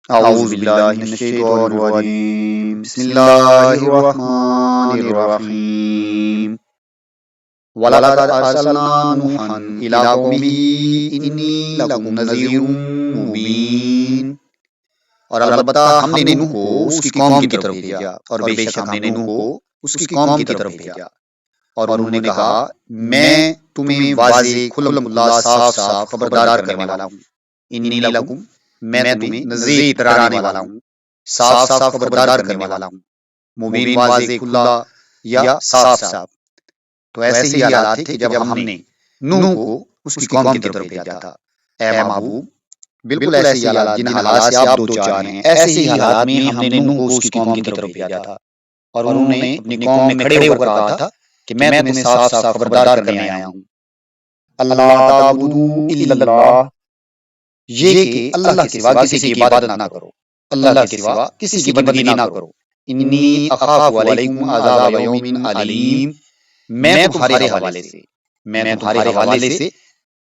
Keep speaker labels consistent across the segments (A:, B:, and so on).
A: اعوذ باللہ من الشیطان الرجیم بسم اللہ الرحمن الرحیم وَلَقَدْ أَرْسَلْنَا نُوحًا إِلَىٰ قَوْمِهِ إِنِّي لَكُمْ نَذِيرٌ مُّبِینٌ۔ اور البتہ ہم نے نوح کو اس کی قوم کی طرف بھیجا، اور بے شک ہم نے نوح کو اس کی قوم کی طرف بھیجا، اور انہوں نے کہا میں تمہیں واضح کھلم کھلا صاف صاف خبردار کرنے والا ہوں۔ انی لکم، میں تمہیں نذیر ڈرانے والا ہوں، صاف صاف خبردار کرنے والا ہوں، مبین واضح کھلا یا صاف صاف۔ تو ایسے ہی حالات تھے کہ جب ہم نے نوح کو اس کی قوم کی طرف بھیجا تھا۔ اے محبوب، بالکل ایسے ہی حالات جن حالات سے آپ دو چار ہیں، ایسے ہی حالات میں ہم نے نوح کو اس کی قوم کی طرف بھیجا تھا، اور انہوں نے اپنی قوم میں کھڑے ہو کر کہا تھا کہ میں تمہیں صاف صاف خبردار کرنے آیا ہوں، اللہ تعبدوا الا اللہ، یہ کہ اللہ کے سوا کسی کی عبادت نہ کرو، اللہ کے سوا کسی کی بندگی نہ کرو۔ انی اخاف علیکم عذاب یوم علیم، میں تمہارے حوالے سے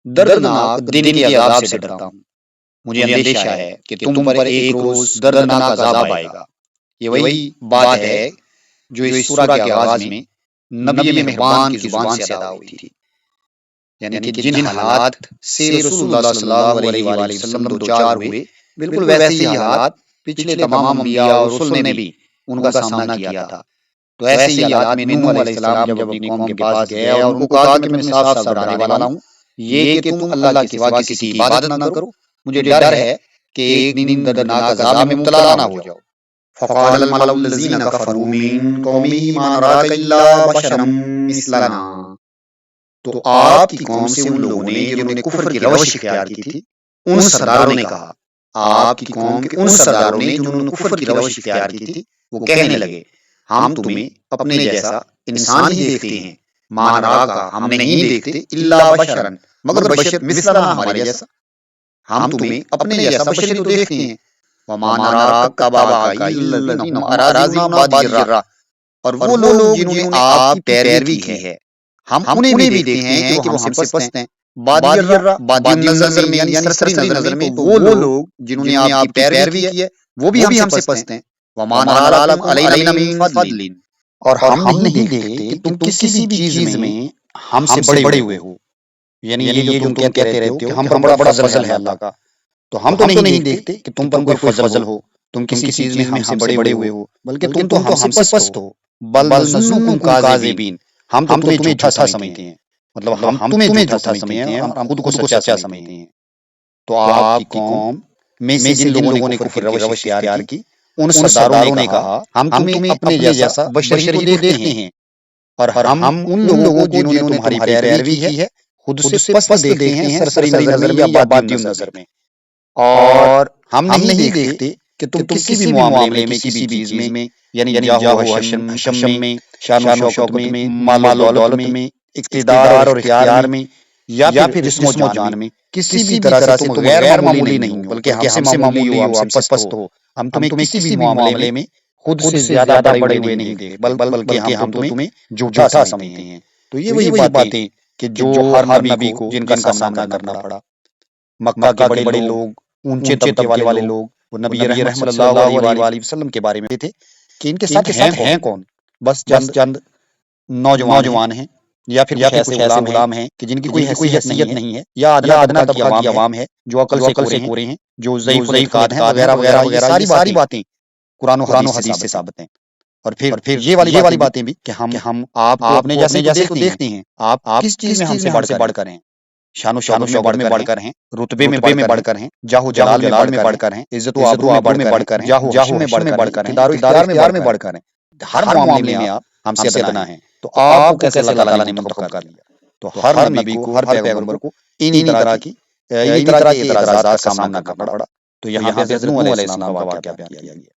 A: دردناک دن کے عذاب سے ڈرتا ہوں، مجھے اندیشہ ہے کہ تم پر ایک روز دردناک عذاب آئے گا۔ یہ وہی بات ہے جو اس سورہ کے آغاز میں نبی مہربان کی زبان سے ادا ہوئی تھی، یعنی کہ جن حالات سے رسول اللہ صلی اللہ علیہ وآلہ وسلم دو چار ہوئے، بالکل ویسے ہی حالات پچھلے تمام انبیاء اور رسل نے بھی ان کا سامنا کیا تھا۔ تو ایسے ہی حالات میں نوح علیہ السلام جب اپنی قوم کے پاس گئے اور ان کو کہا کہ میں صاف صاف ڈرانے والا ہوں، یہ کہ تم اللہ کے سوا کسی کی عبادت نہ کرو، مجھے ڈر ہے کہ ایک دن دردناک عذاب میں مبتلا نہ ہو جاؤ۔ فقال الملأ الذین کفروا من قومہ ما نراک الا بشرا مثلنا، تو آپ کی قوم سے ان لوگوں نے جنہوں نے کفر کی روش اختیار کی تھی، ان سرداروں نے کہا، آپ کی قوم کے ان سرداروں نے جنہوں نے کفر کی روش اختیار کی تھی، وہ کہنے لگے ہم تمہیں اپنے جیسا انسان ہی دیکھتے ہیں، ما نراک، ہم نہیں دیکھتے، الا بشرا، مگر بشر مثلنا، ہمارے جیسا، ہم تمہیں اپنے جیسا بشر تو دیکھتے ہیں، وما نراک اتبعک الا الذین هم اراذلنا بادی الرأی، اور وہ لوگ جنہوں نے آپ کی پیروی کی ہے ہم انہیں بھی دیکھتے ہیں کہ وہ ہم سے پست ہیں۔ بادی الرأی، بادی النظر میں یعنی سرسری نظر میں، تو وہ لوگ جنہوں نے آپ کی پیروی کی ہے وہ بھی ہم سے پست ہیں۔ وما نرى لكم علینا من فضل، اور ہم نہیں دیکھتے کہ تم کسی بھی چیز میں ہم سے بڑے ہوئے ہو، یعنی یہ جو تم کہتے رہتے ہو کہ ہم پر بڑا فضل ہے اللہ کا، تو ہم تو نہیں دیکھتے کہ تم پر کوئی فضل ہو، تم کسی چیز میں ہم سے بڑے ہوئے ہو، بلکہ تم تو ہم سے پست ہو۔ بل نظنکم کاذبین، ہم تو تمہیں جھوٹا سمجھتے ہیں، مطلب ہم تمہیں جھوٹا سمجھتے ہیں اور ہم خود کو سچا سمجھتے ہیں۔ تو آپ کی قوم میں سے جن لوگوں نے کفر کی روش اختیار کی، ان سرداروں نے کہا ہم تمہیں اپنے جیسا بشر ہی کو دیکھتے ہیں، اور ہم ان لوگوں کو جنہوں نے تمہاری پیروی کی ہے خود سے پست دیکھتے ہیں، سرسری نظر میں یا بادی نظر میں، اور ہم نہیں دیکھتے کہ تم کسی بھی معاملے میں، کسی بھی چیز میں، یعنی جاہ و حشم میں، شان و شوکت میں، مال و دولت میں، اقتدار اور اختیار میں، یا پھر جسم و جان میں، کسی بھی طرح سے تم غیر معمولی نہیں ہو، بلکہ ہم سے معمولی ہو، ہم سے پست ہو۔ ہم تمہیں کسی بھی معاملے میں خود سے زیادہ بڑے ہوئے نہیں دیکھتے، بلکہ ہم تمہیں جھوٹا سمجھتے ہیں۔ تو یہ وہی باتیں کہ جو ہر نبی کو جن کا سامنا کرنا پڑا، مکہ کے بڑے بڑے لوگ، اونچے طبقے والے لوگ، وہ نبی رحمت صلی اللہ علیہ وسلم کے بارے میں تھے کہ ان کے ساتھ ہیں کون؟ بس چند نوجوان ہیں، یا پھر کچھ ایسے غلام ہیں کہ جن کی کوئی حیثیت نہیں ہے، یا ادنا طبقہ کی عوام ہے جو عقل سے کورے ہیں، جو ضعیف العقاد ہیں، وغیرہ وغیرہ، یہ ساری باتیں قرآن و حدیث سے ثابت ہیں۔ اور پھر یہ والی باتیں بھی کہ ہم آپ کو اپنے جیسے تو دیکھتے ہیں، آپ کس چیز میں ہم سے بڑھ کر ہیں، شان و شوکت میں بڑھ کر ہیں، رتبے میں بڑھ کر ہیں، جاہ و جلال میں بڑھ کر ہیں، عزت و آبرو میں بڑھ کر ہیں، جاہ و حشم میں بڑھ کر ہیں، اقتدار و اختیار میں بڑھ کر ہیں، ہر معاملے میں آپ ہم سے ادنا ہیں۔ تو آپ کو کیسے اللہ تعالیٰ نے منتخب کر لیا؟ تو ہر نبی کو، ہر پیغمبر کو انہی طرح کے اعتراضات کا سامنا کرنا پڑا۔ تو یہاں پہ حضرت نوح علیہ السلام کا واقعہ بیان کیا گیا۔